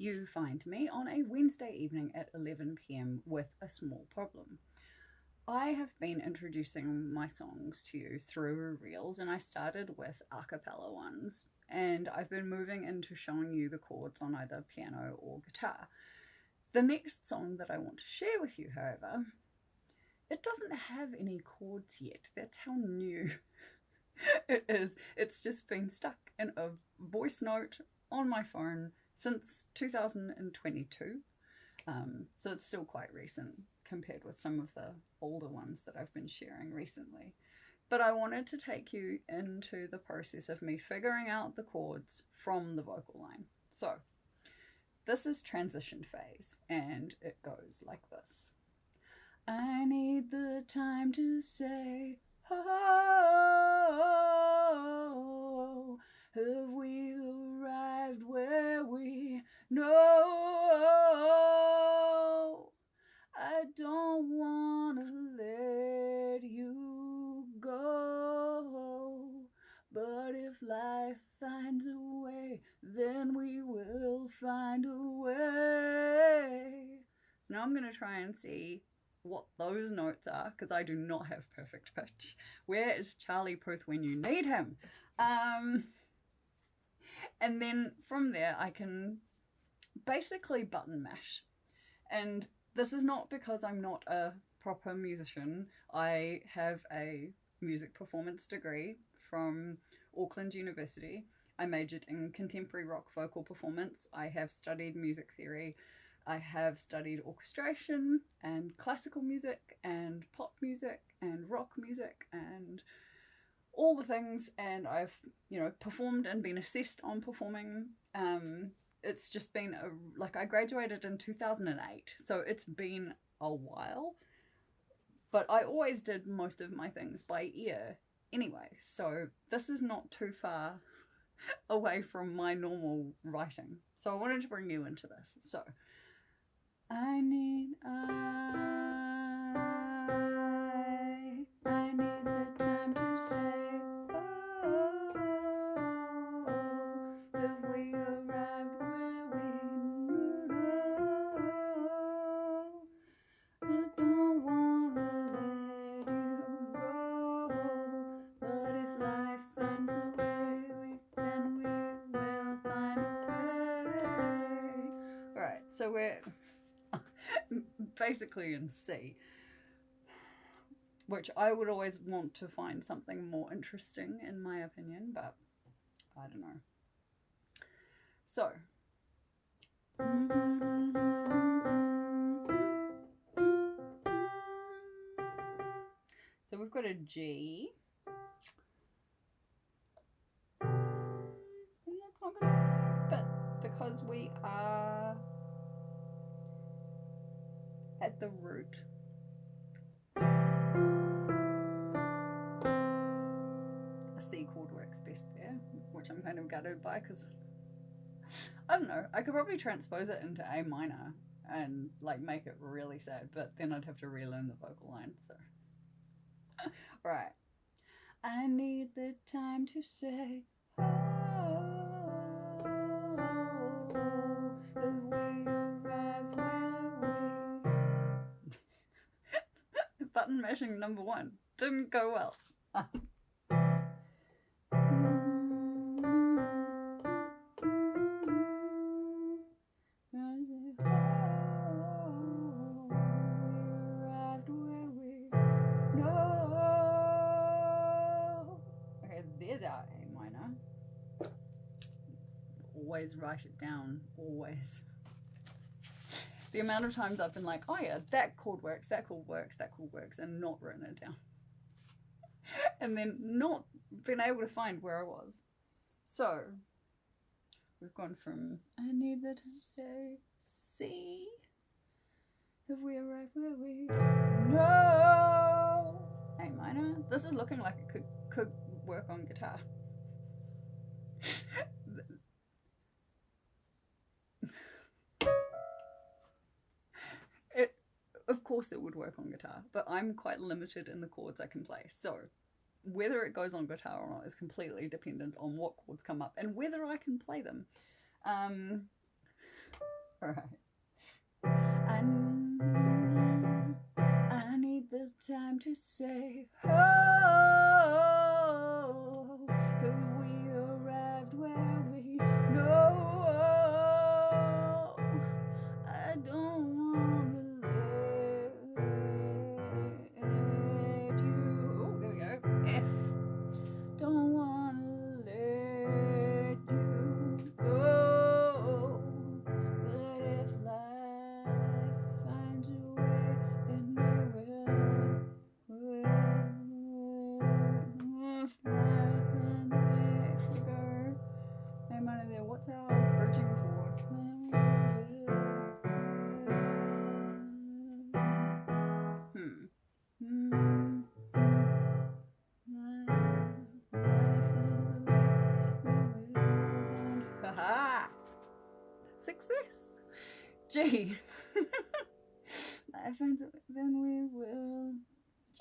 you find me on a Wednesday evening at 11 p.m. with a small problem. I have been introducing my songs to you through reels, and I started with a cappella ones, and I've been moving into showing you the chords on either piano or guitar. The next song that I want to share with you, however, it doesn't have any chords yet. That's how new it is. It's just been stuck in a voice note on my phone since 2022. So it's still quite recent compared with some of the older ones that I've been sharing recently. But I wanted to take you into the process of me figuring out the chords from the vocal line. So this is transition phase, and it goes like this. I need the time to say, oh, have we arrived where we know? I don't want to let you go, but if life finds a way, then we will find a way. So now I'm going to try and see what those notes are, because I do not have perfect pitch. Where is Charlie Puth when you need him? And then from there I can basically button mash. And this is not because I'm not a proper musician. I have a music performance degree from Auckland University. I majored in contemporary rock vocal performance. I have studied music theory. I have studied orchestration and classical music and pop music and rock music and all the things, and I've, performed and been assessed on performing. It's just been I graduated in 2008, so it's been a while, but I always did most of my things by ear anyway, so this is not too far away from my normal writing. So I wanted to bring you into this. So I need the time to say, oh, have we arrived where we know? I don't wanna let you go, but if life finds a way, then we will find a way. Alright, so we're basically in C, which I would always want to find something more interesting in my opinion, but I don't know. So we've got a G, and that's not gonna work, but because we are at the root, a C chord works best there, which I'm kind of gutted by, because I don't know, I could probably transpose it into A minor and make it really sad, but then I'd have to relearn the vocal line. So right, I need the time to say, oh, have we arrived where we button mashing number 1 didn't go well. Okay, there's our A minor. Always write it down, always. The amount of times I've been like, oh yeah, that chord works, that chord works, that chord works, and not written it down. And then not been able to find where I was. So we've gone from I need the time to say C. Have we arrived where we know? A minor. This is looking like it could work on guitar. Of course it would work on guitar, but I'm quite limited in the chords I can play. So whether it goes on guitar or not is completely dependent on what chords come up and whether I can play them. Alright. I need the time to say, oh, have we arrived where we know? I don't want to let you. Oh, there we go. F. Don't want to let you go. But if life finds a way, then we will. If life finds a way, if we go. Name out of there. What's our bridging chord? Haha! Success! G. Life finds a way, then we will. G.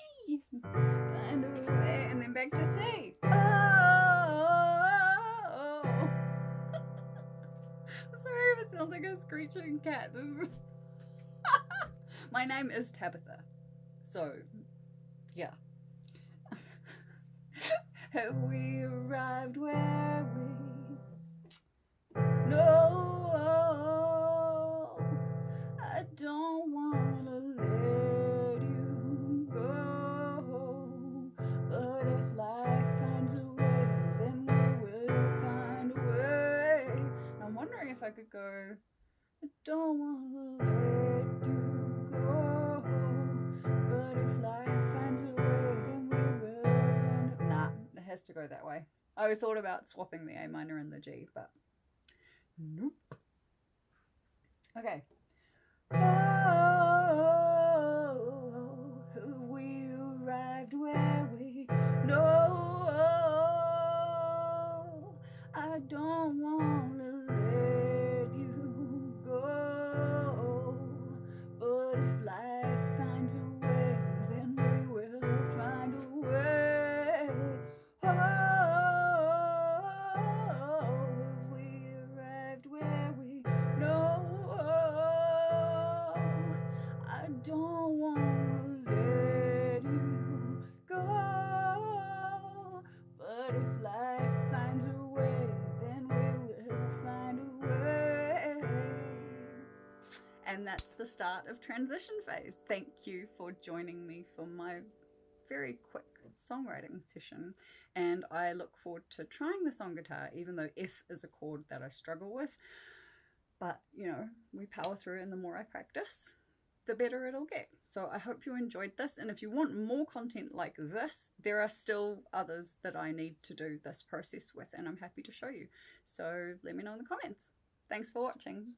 Find a way, and then back to C. Oh! I'm sorry if it sounds like a screeching cat. This is my name is Tabitha, so yeah. Have we arrived where we know? I don't want to let you go, but if life finds a way, then we will find a way. I'm wondering if I could go, I don't want to let you go, but if life finds a way, then we will find a way. Nah, it has to go that way. I thought about swapping the A minor and the G, but nope. Okay. Oh, we arrived where we know. I don't want to let you go, but if life finds a way, then we will find a way. Oh, we arrived where we know. I don't want to let you go, but if life finds a way, then we will find a way. And that's the start of transition phase. Thank you for joining me for my very quick songwriting session, and I look forward to trying this on guitar, even though F is a chord that I struggle with. But, you know, we power through, and the more I practice, the better it'll get. So I hope you enjoyed this, and if you want more content like this, there are still others that I need to do this process with, and I'm happy to show you. So let me know in the comments. Thanks for watching.